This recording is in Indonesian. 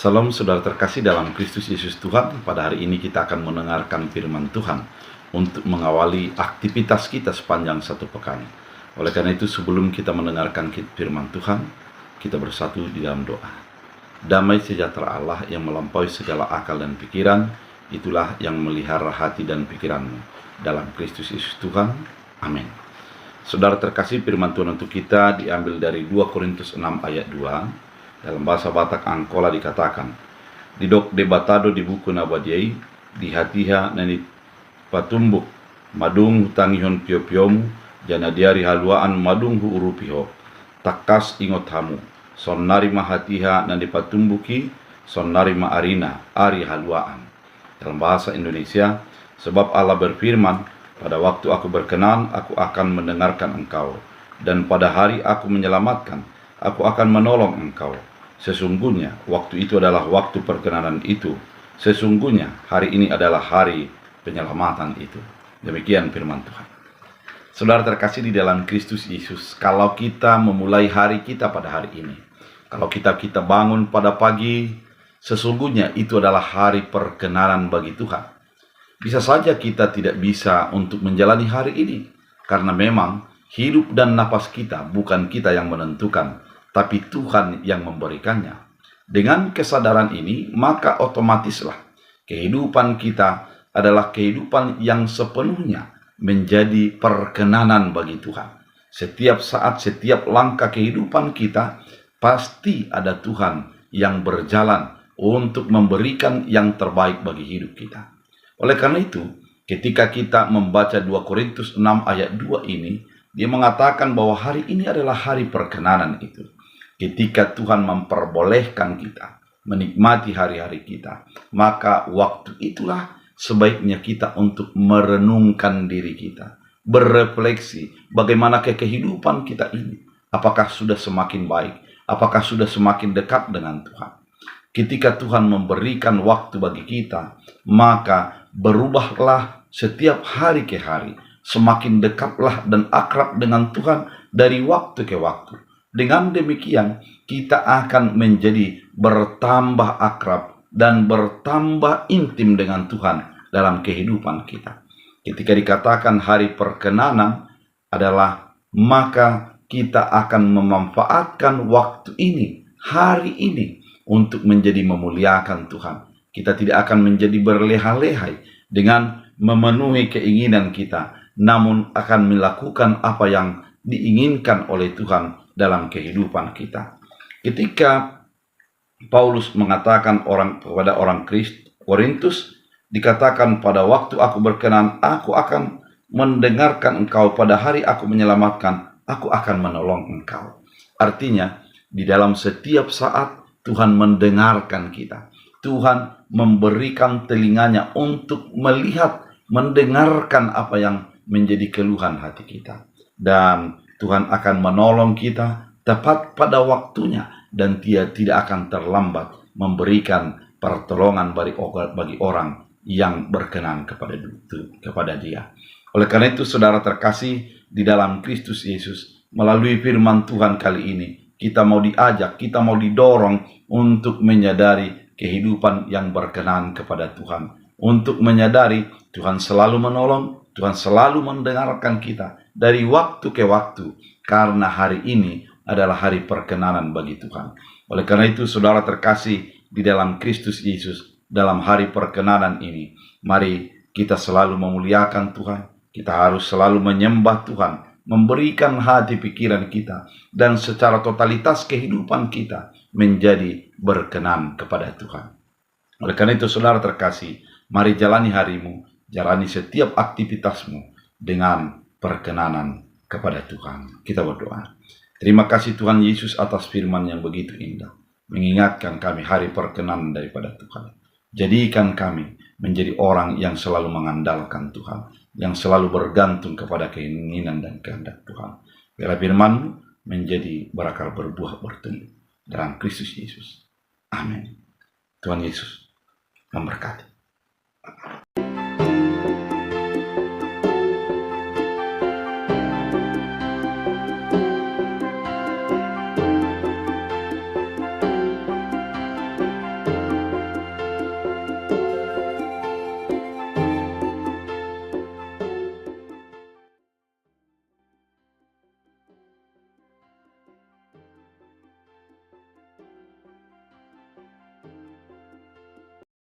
Salam saudara terkasih dalam Kristus Yesus Tuhan. Pada hari ini kita akan mendengarkan firman Tuhan untuk mengawali aktivitas kita sepanjang satu pekan. Oleh karena itu, sebelum kita mendengarkan firman Tuhan, kita bersatu di dalam doa. Damai sejahtera Allah yang melampaui segala akal dan pikiran, itulah yang melihara hati dan pikiranmu. Dalam Kristus Yesus Tuhan. Amin. Saudara terkasih, firman Tuhan untuk kita diambil dari 2 Korintus 6 ayat 2. Dalam bahasa Batak Angkola dikatakan, "Didok debatado di buku nabadiai, di hatiha nani patumbuk, madung hutangihon pio-piomu, jana diari haluaan madung hu urupiho, takas ingot hamu, son narima hatiha nani patumbuki, son narima arina, ari haluaan." Dalam bahasa Indonesia, sebab Allah berfirman, "Pada waktu aku berkenan, aku akan mendengarkan engkau, dan pada hari aku menyelamatkan, aku akan menolong engkau. Sesungguhnya waktu itu adalah waktu perkenanan itu. Sesungguhnya hari ini adalah hari penyelamatan itu." Demikian firman Tuhan. Saudara terkasih di dalam Kristus Yesus, kalau kita memulai hari kita pada hari ini, kalau kita bangun pada pagi, sesungguhnya itu adalah hari perkenanan bagi Tuhan. Bisa saja kita tidak bisa untuk menjalani hari ini, karena memang hidup dan napas kita bukan kita yang menentukan, tapi Tuhan yang memberikannya. Dengan kesadaran ini, maka otomatislah kehidupan kita adalah kehidupan yang sepenuhnya menjadi perkenanan bagi Tuhan. Setiap saat, setiap langkah kehidupan kita, pasti ada Tuhan yang berjalan untuk memberikan yang terbaik bagi hidup kita. Oleh karena itu, ketika kita membaca 2 Korintus 6 ayat 2 ini, dia mengatakan bahwa hari ini adalah hari perkenanan itu. Ketika Tuhan memperbolehkan kita menikmati hari-hari kita, maka waktu itulah sebaiknya kita untuk merenungkan diri kita, berefleksi bagaimana kehidupan kita ini. Apakah sudah semakin baik? Apakah sudah semakin dekat dengan Tuhan? Ketika Tuhan memberikan waktu bagi kita, maka berubahlah setiap hari ke hari. Semakin dekatlah dan akrab dengan Tuhan dari waktu ke waktu. Dengan demikian, kita akan menjadi bertambah akrab dan bertambah intim dengan Tuhan dalam kehidupan kita. Ketika dikatakan hari perkenanan adalah, maka kita akan memanfaatkan waktu ini, hari ini, untuk menjadi memuliakan Tuhan. Kita tidak akan menjadi berleha-lehai dengan memenuhi keinginan kita, namun akan melakukan apa yang diinginkan oleh Tuhan dalam kehidupan kita. Ketika Paulus mengatakan kepada orang Korintus, dikatakan, "Pada waktu aku berkenan, aku akan mendengarkan engkau, pada hari aku menyelamatkan, aku akan menolong engkau." Artinya, di dalam setiap saat Tuhan mendengarkan kita. Tuhan memberikan telinganya untuk melihat, mendengarkan apa yang menjadi keluhan hati kita. Dan Tuhan akan menolong kita tepat pada waktunya, dan Dia tidak akan terlambat memberikan pertolongan bagi orang yang berkenan kepada Dia. Oleh karena itu, saudara terkasih di dalam Kristus Yesus, melalui firman Tuhan kali ini, kita mau diajak, kita mau didorong untuk menyadari kehidupan yang berkenan kepada Tuhan. Untuk menyadari Tuhan selalu menolong, Tuhan selalu mendengarkan kita dari waktu ke waktu, karena hari ini adalah hari perkenanan bagi Tuhan. Oleh karena itu, saudara terkasih di dalam Kristus Yesus, dalam hari perkenanan ini, mari kita selalu memuliakan Tuhan. Kita harus selalu menyembah Tuhan, memberikan hati pikiran kita, dan secara totalitas kehidupan kita menjadi berkenan kepada Tuhan. Oleh karena itu, saudara terkasih, mari jalani harimu, jalani setiap aktivitasmu dengan perkenanan kepada Tuhan. Kita berdoa. Terima kasih Tuhan Yesus atas firman yang begitu indah, mengingatkan kami hari perkenanan daripada Tuhan. Jadikan kami menjadi orang yang selalu mengandalkan Tuhan, yang selalu bergantung kepada keinginan dan kehendak Tuhan. Biarlah firman-Mu menjadi berakar, berbuah, bertumbuh dalam Kristus Yesus. Amin. Tuhan Yesus memberkati.